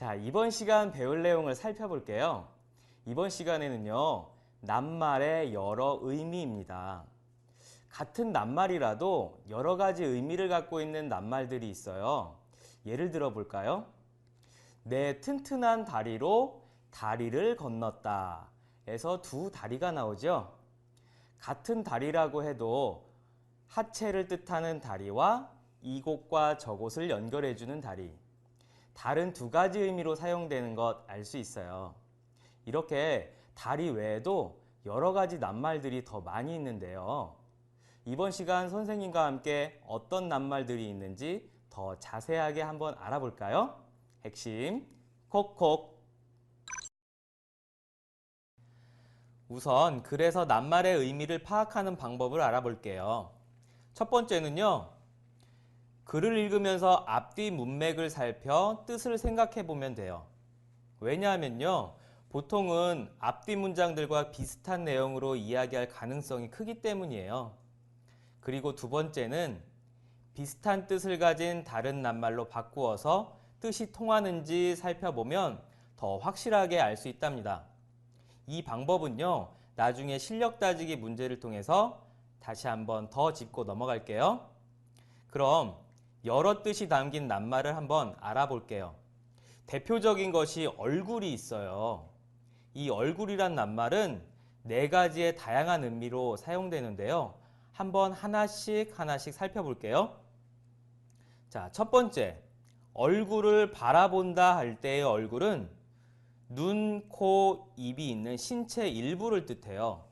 자, 이번 시간 배울 내용을 살펴볼게요. 이번 시간에는요, 낱말의 여러 의미입니다. 같은 낱말이라도 여러 가지 의미를 갖고 있는 낱말들이 있어요. 예를 들어 볼까요? 내 튼튼한 다리로 다리를 건넜다. 에서 두 다리가 나오죠. 같은 다리라고 해도 하체를 뜻하는 다리와 이곳과 저곳을 연결해주는 다리. 다른 두 가지 의미로 사용되는 것 알 수 있어요. 이렇게 다리 외에도 여러 가지 낱말들이 더 많이 있는데요. 이번 시간 선생님과 함께 어떤 낱말들이 있는지 더 자세하게 한번 알아볼까요? 핵심 콕콕. 우선 그래서 낱말의 의미를 파악하는 방법을 알아볼게요. 첫 번째는요. 글을 읽으면서 앞뒤 문맥을 살펴 뜻을 생각해 보면 돼요. 왜냐하면요. 보통은 앞뒤 문장들과 비슷한 내용으로 이야기할 가능성이 크기 때문이에요. 그리고 두 번째는 비슷한 뜻을 가진 다른 낱말로 바꾸어서 뜻이 통하는지 살펴보면 더 확실하게 알 수 있답니다. 이 방법은요. 나중에 실력 따지기 문제를 통해서 다시 한번 더 짚고 넘어갈게요. 그럼 여러 뜻이 담긴 낱말을 한번 알아볼게요. 대표적인 것이 얼굴이 있어요. 이 얼굴이란 낱말은 네 가지의 다양한 의미로 사용되는데요. 한번 하나씩 살펴볼게요. 자, 첫 번째, 얼굴을 바라본다 할 때의 얼굴은 눈, 코, 입이 있는 신체 일부를 뜻해요.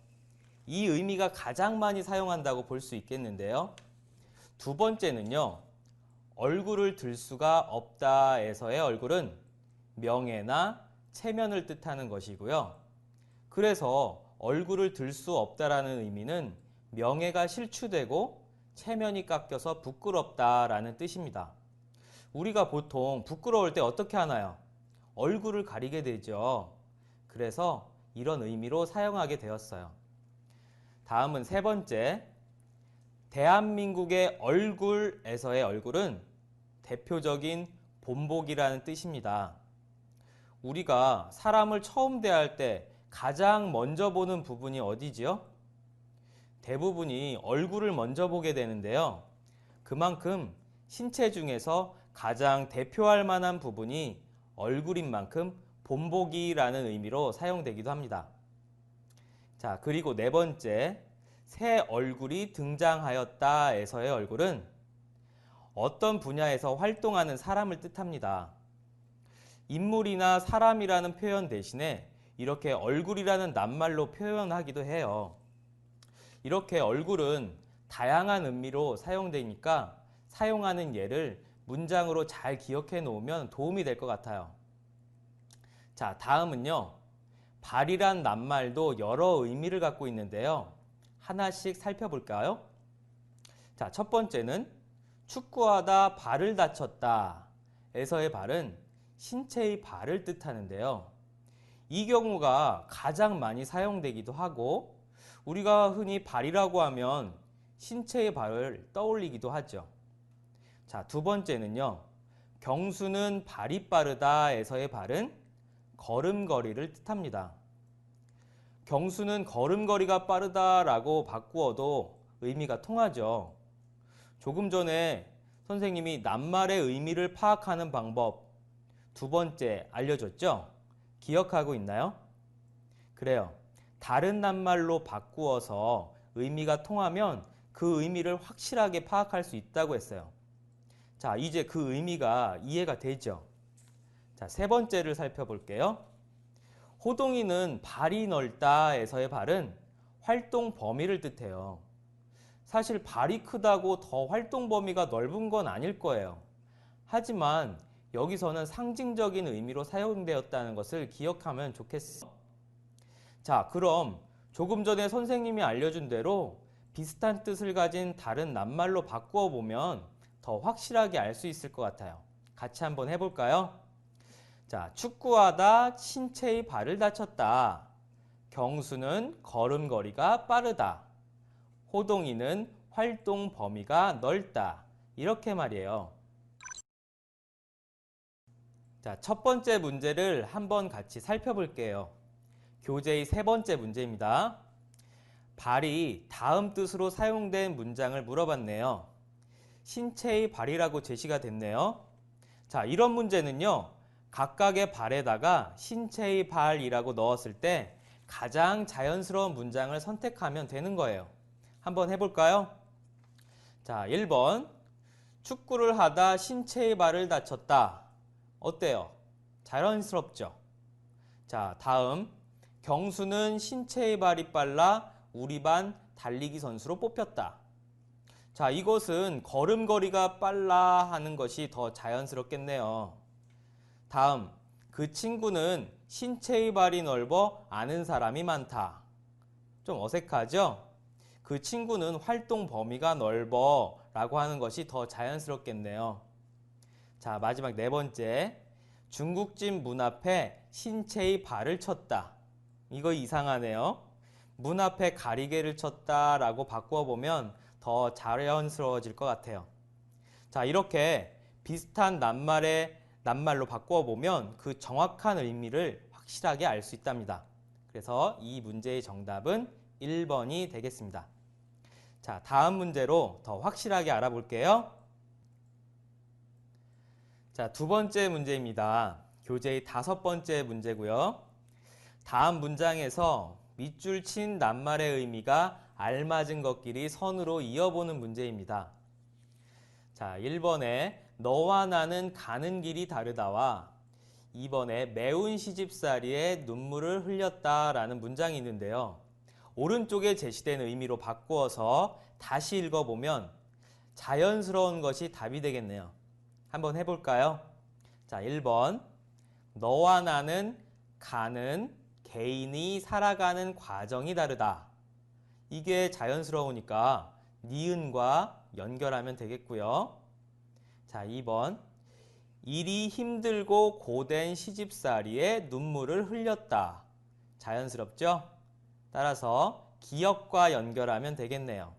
이 의미가 가장 많이 사용한다고 볼 수 있겠는데요. 두 번째는요. 얼굴을 들 수가 없다에서의 얼굴은 명예나 체면을 뜻하는 것이고요. 그래서 얼굴을 들 수 없다라는 의미는 명예가 실추되고 체면이 깎여서 부끄럽다라는 뜻입니다. 우리가 보통 부끄러울 때 어떻게 하나요? 얼굴을 가리게 되죠. 그래서 이런 의미로 사용하게 되었어요. 다음은 세 번째, 대한민국의 얼굴에서의 얼굴은 대표적인 본보기라는 뜻입니다. 우리가 사람을 처음 대할 때 가장 먼저 보는 부분이 어디지요? 대부분이 얼굴을 먼저 보게 되는데요. 그만큼 신체 중에서 가장 대표할 만한 부분이 얼굴인 만큼 본보기라는 의미로 사용되기도 합니다. 자, 그리고 네 번째, 새 얼굴이 등장하였다에서의 얼굴은 어떤 분야에서 활동하는 사람을 뜻합니다. 인물이나 사람이라는 표현 대신에 이렇게 얼굴이라는 낱말로 표현하기도 해요. 이렇게 얼굴은 다양한 의미로 사용되니까 사용하는 예를 문장으로 잘 기억해 놓으면 도움이 될 것 같아요. 자, 다음은요. 발이란 낱말도 여러 의미를 갖고 있는데요. 하나씩 살펴볼까요? 자, 첫 번째는 축구하다 발을 다쳤다 에서의 발은 신체의 발을 뜻하는데요. 이 경우가 가장 많이 사용되기도 하고 우리가 흔히 발이라고 하면 신체의 발을 떠올리기도 하죠. 자, 두 번째는요. 경수는 발이 빠르다에서의 발은 걸음걸이를 뜻합니다. 경수는 걸음걸이가 빠르다라고 바꾸어도 의미가 통하죠. 조금 전에 선생님이 낱말의 의미를 파악하는 방법 두 번째 알려줬죠? 기억하고 있나요? 그래요. 다른 낱말로 바꾸어서 의미가 통하면 그 의미를 확실하게 파악할 수 있다고 했어요. 자, 이제 그 의미가 이해가 되죠? 자, 세 번째를 살펴볼게요. 호동이는 발이 넓다에서의 발은 활동 범위를 뜻해요. 사실 발이 크다고 더 활동 범위가 넓은 건 아닐 거예요. 하지만 여기서는 상징적인 의미로 사용되었다는 것을 기억하면 좋겠어. 자, 그럼 조금 전에 선생님이 알려준 대로 비슷한 뜻을 가진 다른 낱말로 바꾸어 보면 더 확실하게 알 수 있을 것 같아요. 같이 한번 해볼까요? 자, 축구하다 신체의 발을 다쳤다. 경수는 걸음걸이가 빠르다. 호동이는 활동 범위가 넓다. 이렇게 말이에요. 자, 첫 번째 문제를 한번 같이 살펴볼게요. 교재의 세 번째 문제입니다. 발이 다음 뜻으로 사용된 문장을 물어봤네요. 신체의 발이라고 제시가 됐네요. 자, 이런 문제는요, 각각의 발에다가 신체의 발이라고 넣었을 때 가장 자연스러운 문장을 선택하면 되는 거예요. 한번 해볼까요? 자, 1번. 축구를 하다 신체의 발을 다쳤다. 어때요? 자연스럽죠? 자, 다음. 경수는 신체의 발이 빨라 우리 반 달리기 선수로 뽑혔다. 자, 이것은 걸음걸이가 빨라 하는 것이 더 자연스럽겠네요. 다음, 그 친구는 신체의 발이 넓어 아는 사람이 많다. 좀 어색하죠? 그 친구는 활동 범위가 넓어 라고 하는 것이 더 자연스럽겠네요. 자, 마지막 네 번째. 중국집 문 앞에 신체의 발을 쳤다. 이거 이상하네요. 문 앞에 가리개를 쳤다 라고 바꾸어 보면 더 자연스러워질 것 같아요. 자, 이렇게 비슷한 낱말로 바꾸어 보면 그 정확한 의미를 확실하게 알 수 있답니다. 그래서 이 문제의 정답은 1번이 되겠습니다. 자, 다음 문제로 더 확실하게 알아볼게요. 자, 두 번째 문제입니다. 교재의 다섯 번째 문제고요. 다음 문장에서 밑줄 친 낱말의 의미가 알맞은 것끼리 선으로 이어보는 문제입니다. 자, 1번에 너와 나는 가는 길이 다르다와 2번에 매운 시집살이에 눈물을 흘렸다라는 문장이 있는데요. 오른쪽에 제시된 의미로 바꾸어서 다시 읽어보면 자연스러운 것이 답이 되겠네요. 한번 해볼까요? 자, 1번. 너와 나는 가는 개인이 살아가는 과정이 다르다. 이게 자연스러우니까 니은과 연결하면 되겠고요. 자, 2번. 일이 힘들고 고된 시집살이에 눈물을 흘렸다. 자연스럽죠? 따라서 기억과 연결하면 되겠네요.